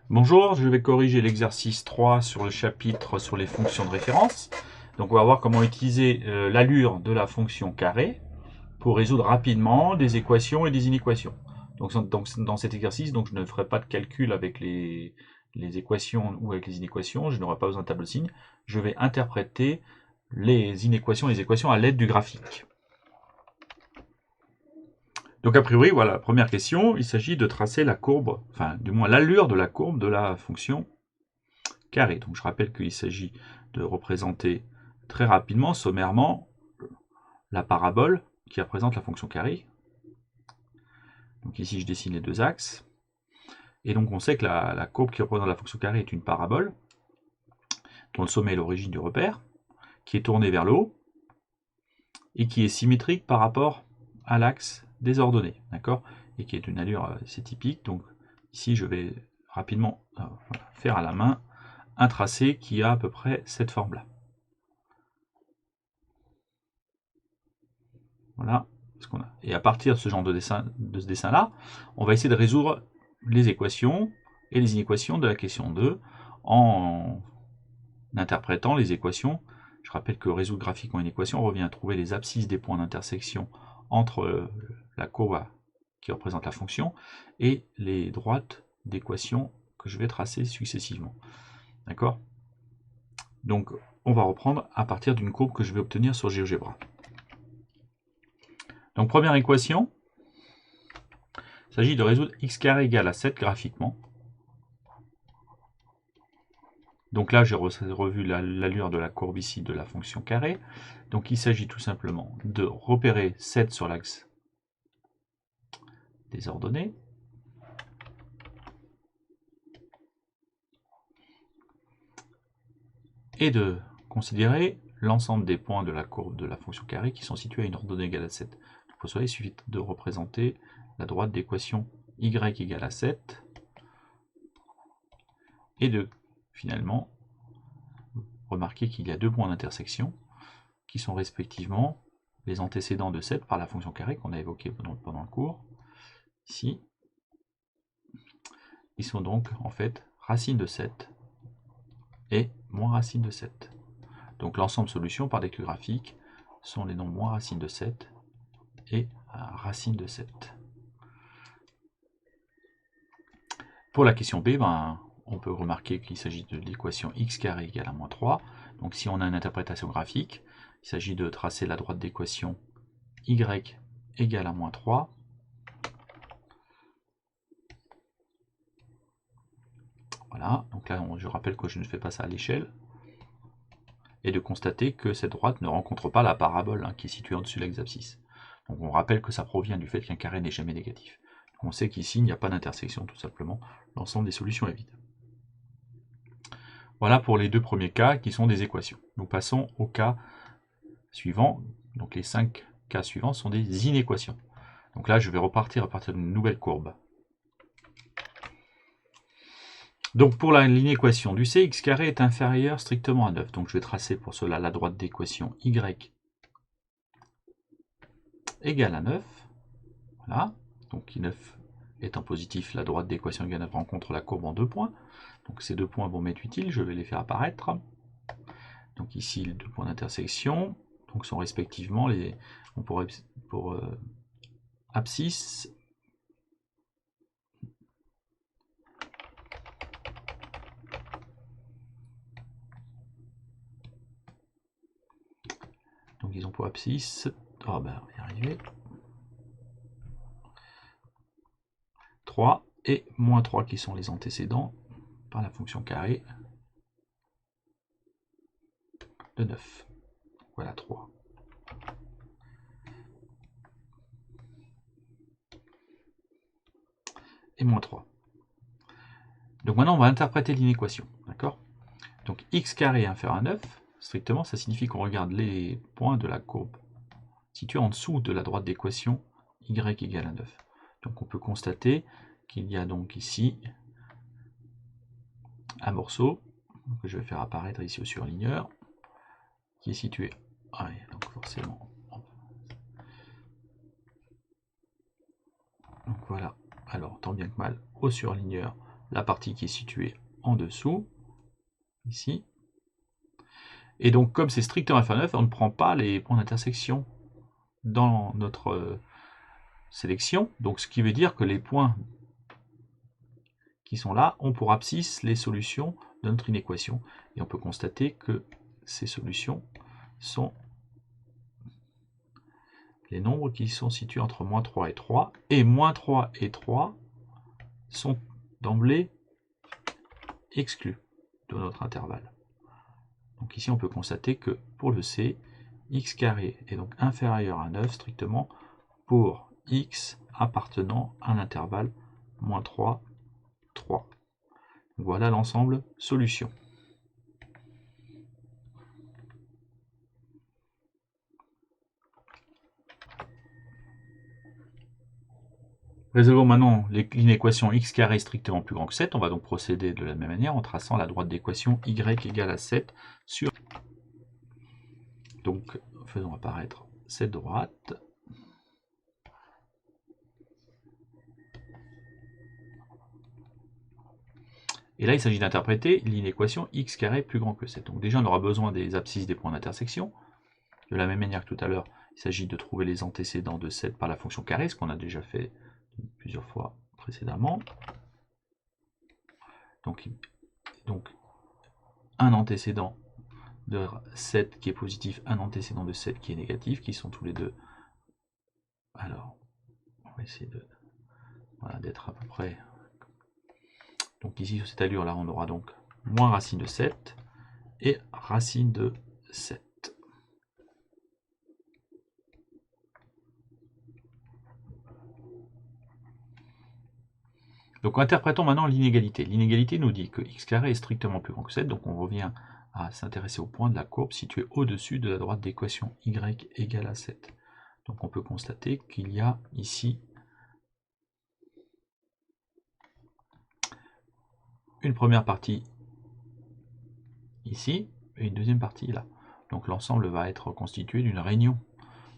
Bonjour, je vais corriger l'exercice 3 sur le chapitre sur les fonctions de référence. Donc on va voir comment utiliser l'allure de la fonction carré pour résoudre rapidement des équations et des inéquations. Donc dans cet exercice, je ne ferai pas de calcul avec les équations ou avec les inéquations, je n'aurai pas besoin de tableau de signes. Je vais interpréter les inéquations et les équations à l'aide du graphique. Donc a priori, voilà, la première question, il s'agit de tracer la courbe, enfin du moins l'allure de la courbe de la fonction carré. Donc je rappelle qu'il s'agit de représenter très rapidement, sommairement, la parabole qui représente la fonction carré. Donc ici je dessine les deux axes. Et donc on sait que la courbe qui représente la fonction carré est une parabole, dont le sommet est l'origine du repère, qui est tournée vers le haut, et qui est symétrique par rapport à l'axe des ordonnées, d'accord, et qui est une allure assez typique. Donc ici je vais rapidement faire à la main un tracé qui a à peu près cette forme-là. Voilà ce qu'on a. Et à partir de ce genre de ce dessin-là, on va essayer de résoudre les équations et les inéquations de la question 2 en interprétant les équations. Je rappelle que résoudre graphiquement une équation revient à trouver les abscisses des points d'intersection entre la courbe qui représente la fonction et les droites d'équations que je vais tracer successivement. D'accord? Donc, on va reprendre à partir d'une courbe que je vais obtenir sur GeoGebra. Donc, première équation, il s'agit de résoudre x carré égale à 7 graphiquement. Donc là, j'ai revu l'allure de la courbe ici de la fonction carré. Donc il s'agit tout simplement de repérer 7 sur l'axe des ordonnées. Et de considérer l'ensemble des points de la courbe de la fonction carré qui sont situés à une ordonnée égale à 7. Pour cela, il suffit de représenter la droite d'équation y égale à 7 et de finalement remarquer qu'il y a deux points d'intersection qui sont respectivement les antécédents de 7 par la fonction carré qu'on a évoqué pendant le cours. Ici, ils sont donc en fait racine de 7 et moins racine de 7. Donc l'ensemble solution par déclus graphiques sont les nombres moins racine de 7 et racine de 7. Pour la question B, on peut remarquer qu'il s'agit de l'équation x carré égale à moins 3. Donc si on a une interprétation graphique, il s'agit de tracer la droite d'équation y égale à moins 3. Voilà, donc là je rappelle que je ne fais pas ça à l'échelle. Et de constater que cette droite ne rencontre pas la parabole qui est située au-dessus de l'axe abscisse. Donc on rappelle que ça provient du fait qu'un carré n'est jamais négatif. Donc on sait qu'ici il n'y a pas d'intersection, tout simplement. L'ensemble des solutions est vide. Voilà pour les deux premiers cas qui sont des équations. Nous passons au cas suivant. Donc les 5 cas suivants sont des inéquations. Donc là je vais repartir à partir d'une nouvelle courbe. Donc pour l'inéquation du c, x carré est inférieur strictement à 9. Donc je vais tracer pour cela la droite d'équation y égale à 9. Voilà. Donc I9 étant positif, la droite d'équation égale à 9 rencontre la courbe en deux points. Donc ces deux points vont m'être utiles, je vais les faire apparaître. Donc ici les deux points d'intersection donc sont respectivement les pour abscisse donc ils ont pour abscisse, on va y arriver, 3 et moins 3 qui sont les antécédents par la fonction carré de 9. Voilà 3. Et moins 3. Donc maintenant on va interpréter l'inéquation, d'accord? Donc x carré inférieur à 9, strictement ça signifie qu'on regarde les points de la courbe situés en dessous de la droite d'équation y égale à 9. Donc on peut constater qu'il y a donc ici un morceau que je vais faire apparaître ici au surligneur qui est situé, donc forcément, donc voilà, alors tant bien que mal au surligneur la partie qui est située en dessous, ici. Et donc, comme c'est strictement inférieur à 9, on ne prend pas les points d'intersection dans notre sélection. Donc, ce qui veut dire que les points qui sont là ont pour abscisse les solutions de notre inéquation. Et on peut constater que ces solutions sont les nombres qui sont situés entre moins 3 et 3. Et moins 3 et 3 sont d'emblée exclus de notre intervalle. Donc ici, on peut constater que pour le C, x carré est donc inférieur à 9 strictement pour x appartenant à l'intervalle moins 3, 3. Voilà l'ensemble solution. Résolvons maintenant l'inéquation x carré strictement plus grand que 7. On va donc procéder de la même manière en traçant la droite d'équation y égale à 7 sur... Donc, faisons apparaître cette droite. Et là, il s'agit d'interpréter l'inéquation x carré plus grand que 7. Donc déjà, on aura besoin des abscisses des points d'intersection. De la même manière que tout à l'heure, il s'agit de trouver les antécédents de 7 par la fonction carré, ce qu'on a déjà fait plusieurs fois précédemment. Donc un antécédent de 7 qui est positif, un antécédent de 7 qui est négatif, qui sont tous les deux. Alors, on va essayer de d'être à peu près. Donc ici, sur cette allure-là, on aura donc moins racine de 7 et racine de 7. Donc interprétons maintenant l'inégalité. L'inégalité nous dit que x carré est strictement plus grand que 7, donc on revient à s'intéresser au point de la courbe située au-dessus de la droite d'équation y égale à 7. Donc on peut constater qu'il y a ici une première partie ici et une deuxième partie là. Donc l'ensemble va être constitué d'une réunion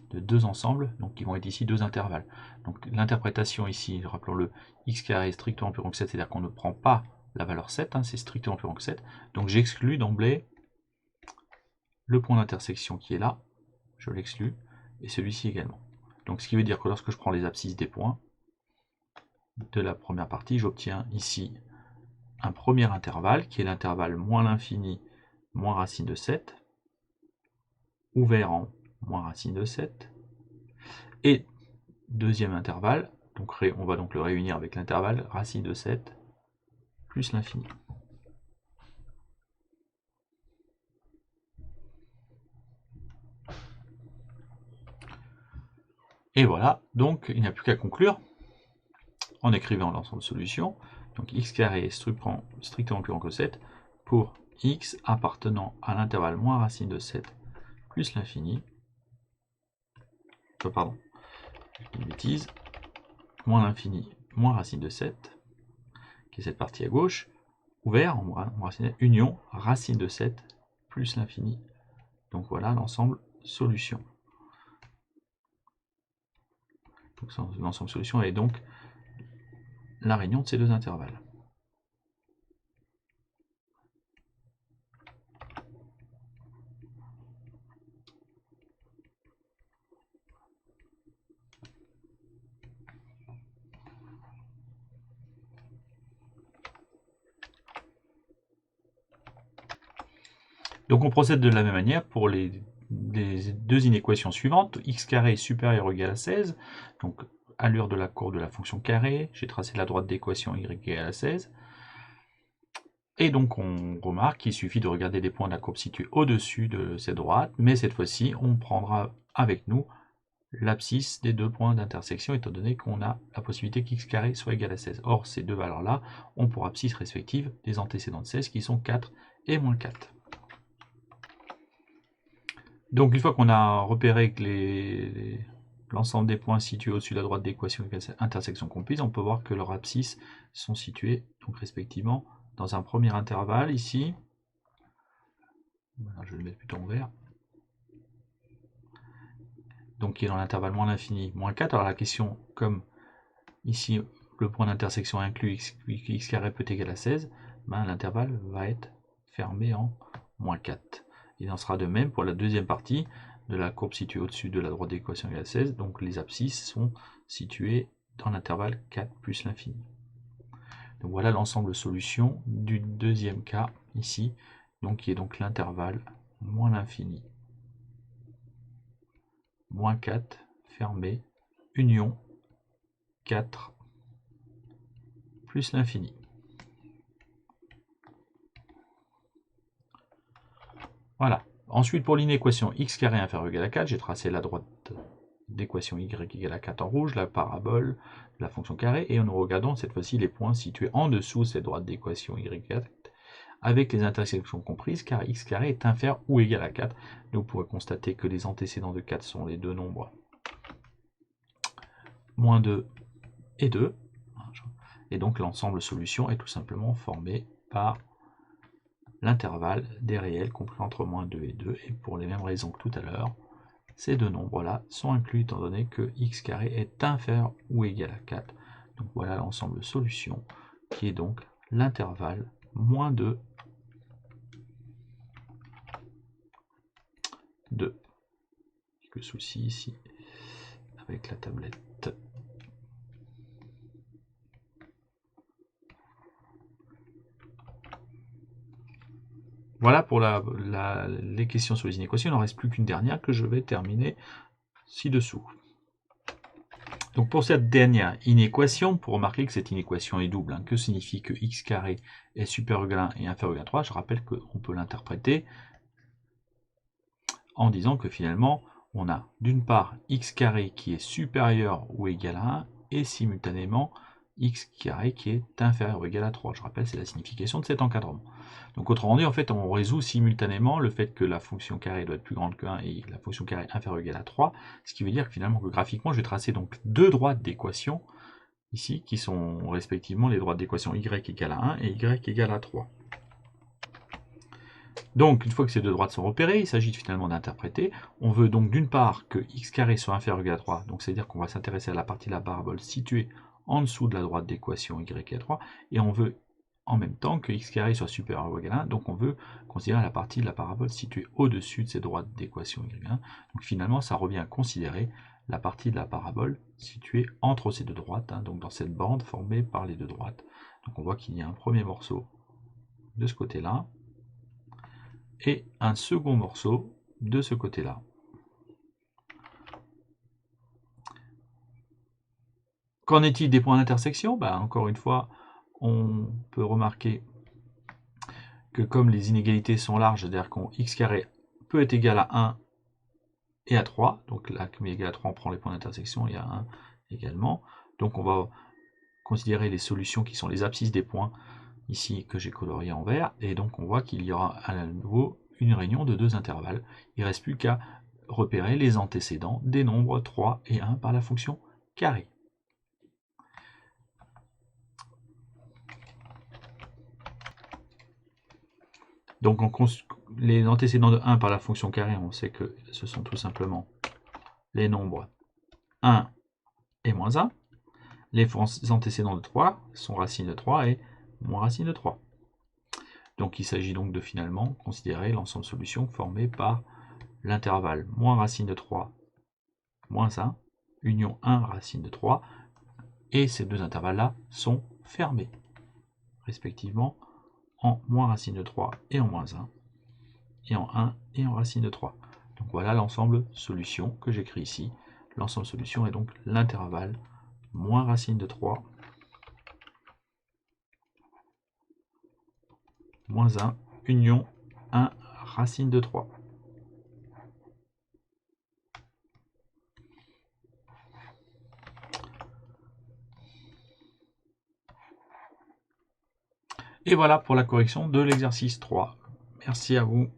de deux ensembles, donc qui vont être ici deux intervalles. Donc l'interprétation ici, rappelons-le, x carré est strictement plus grand que 7, c'est-à-dire qu'on ne prend pas la valeur 7, hein, c'est strictement plus grand que 7. Donc j'exclus d'emblée le point d'intersection qui est là, je l'exclus, et celui-ci également. Donc ce qui veut dire que lorsque je prends les abscisses des points de la première partie, j'obtiens ici un premier intervalle, qui est l'intervalle moins l'infini, moins racine de 7, ouvert en moins racine de 7, et deuxième intervalle, donc on va donc le réunir avec l'intervalle racine de 7 plus l'infini. Et voilà, donc il n'y a plus qu'à conclure en écrivant l'ensemble de solutions. Donc x carré est strictement plus grand que 7 pour x appartenant à l'intervalle moins racine de 7 plus l'infini. Pardon, une bêtise. Moins l'infini, moins racine de 7, qui est cette partie à gauche, ouvert, en racine, union, racine de 7 plus l'infini. Donc voilà l'ensemble solution. L'ensemble solution est donc la réunion de ces deux intervalles. Donc on procède de la même manière pour les deux inéquations suivantes. X carré est supérieur ou égal à 16. Donc allure de la courbe de la fonction carré. J'ai tracé la droite d'équation y égale à 16. Et donc on remarque qu'il suffit de regarder les points de la courbe situés au-dessus de cette droite. Mais cette fois-ci, on prendra avec nous l'abscisse des deux points d'intersection, étant donné qu'on a la possibilité qu'x carré soit égal à 16. Or, ces deux valeurs-là ont pour abscisse respective des antécédents de 16 qui sont 4 et moins 4. Donc une fois qu'on a repéré que l'ensemble des points situés au-dessus de la droite d'équation intersection comprise, on peut voir que leurs abscisses sont situées donc respectivement dans un premier intervalle ici. Alors, je vais le mettre plutôt en vert. Donc qui est dans l'intervalle moins l'infini, moins 4. Alors la question, comme ici le point d'intersection inclus x carré peut égal à 16, ben, l'intervalle va être fermé en moins 4. Il en sera de même pour la deuxième partie de la courbe située au-dessus de la droite d'équation égale à 16, donc les abscisses sont situées dans l'intervalle 4 plus l'infini. Donc voilà l'ensemble de solutions du deuxième cas ici, donc qui est donc l'intervalle moins l'infini, moins 4, fermé, union 4 plus l'infini. Voilà. Ensuite, pour l'inéquation x carré inférieur ou égal à 4, j'ai tracé la droite d'équation y égale à 4 en rouge, la parabole, la fonction carré, et nous regardons cette fois-ci les points situés en dessous de cette droite d'équation y égale à 4, avec les intersections comprises, car x carré est inférieur ou égal à 4. Nous pourrons constater que les antécédents de 4 sont les deux nombres moins 2 et 2. Et donc l'ensemble solution est tout simplement formé par l'intervalle des réels compris entre moins 2 et 2. Et pour les mêmes raisons que tout à l'heure, ces deux nombres-là sont inclus étant donné que x carré est inférieur ou égal à 4. Donc voilà l'ensemble solution qui est donc l'intervalle moins 2, 2. Quelques soucis ici avec la tablette. Voilà pour les questions sur les inéquations. Il n'en reste plus qu'une dernière que je vais terminer ci-dessous. Donc pour cette dernière inéquation, pour remarquer que cette inéquation est double, hein, que signifie que x carré est supérieur ou égal à 1 et inférieur ou égal à 3, je rappelle qu'on peut l'interpréter en disant que finalement, on a d'une part x carré qui est supérieur ou égal à 1 et simultanément x carré qui est inférieur ou égal à 3. Je rappelle, c'est la signification de cet encadrement. Donc autrement dit, en fait, on résout simultanément le fait que la fonction carré doit être plus grande que 1 et la fonction carré inférieure ou égal à 3, ce qui veut dire que finalement, que graphiquement, je vais tracer donc deux droites d'équation ici, qui sont respectivement les droites d'équation y égale à 1 et y égale à 3. Donc, une fois que ces deux droites sont repérées, il s'agit finalement d'interpréter. On veut donc d'une part que x carré soit inférieur ou égal à 3, donc c'est-à-dire qu'on va s'intéresser à la partie de la parabole située en dessous de la droite d'équation y égale à 3, et on veut en même temps que x carré soit supérieur ou égal à 1, donc on veut considérer la partie de la parabole située au-dessus de ces droites d'équation y égale à 1. Donc finalement, ça revient à considérer la partie de la parabole située entre ces deux droites, hein, donc dans cette bande formée par les deux droites. Donc on voit qu'il y a un premier morceau de ce côté-là, et un second morceau de ce côté-là. Qu'en est-il des points d'intersection? Encore une fois, on peut remarquer que comme les inégalités sont larges, c'est-à-dire qu'on x carré peut être égal à 1 et à 3, donc là, comme il est égal à 3, on prend les points d'intersection, et à 1 également. Donc on va considérer les solutions qui sont les abscisses des points, ici que j'ai colorié en vert, et donc on voit qu'il y aura à nouveau une réunion de deux intervalles. Il ne reste plus qu'à repérer les antécédents des nombres 3 et 1 par la fonction carré. Donc les antécédents de 1 par la fonction carré, on sait que ce sont tout simplement les nombres 1 et moins 1. Les antécédents de 3 sont racine de 3 et moins racine de 3. Donc il s'agit donc de finalement considérer l'ensemble de solutions formées par l'intervalle moins racine de 3 moins 1, union 1 racine de 3, et ces deux intervalles-là sont fermés, respectivement en moins racine de 3 et en moins 1, et en 1 et en racine de 3. Donc voilà l'ensemble solution que j'écris ici. L'ensemble solution est donc l'intervalle moins racine de 3 moins 1, union 1 racine de 3. Et voilà pour la correction de l'exercice 3. Merci à vous.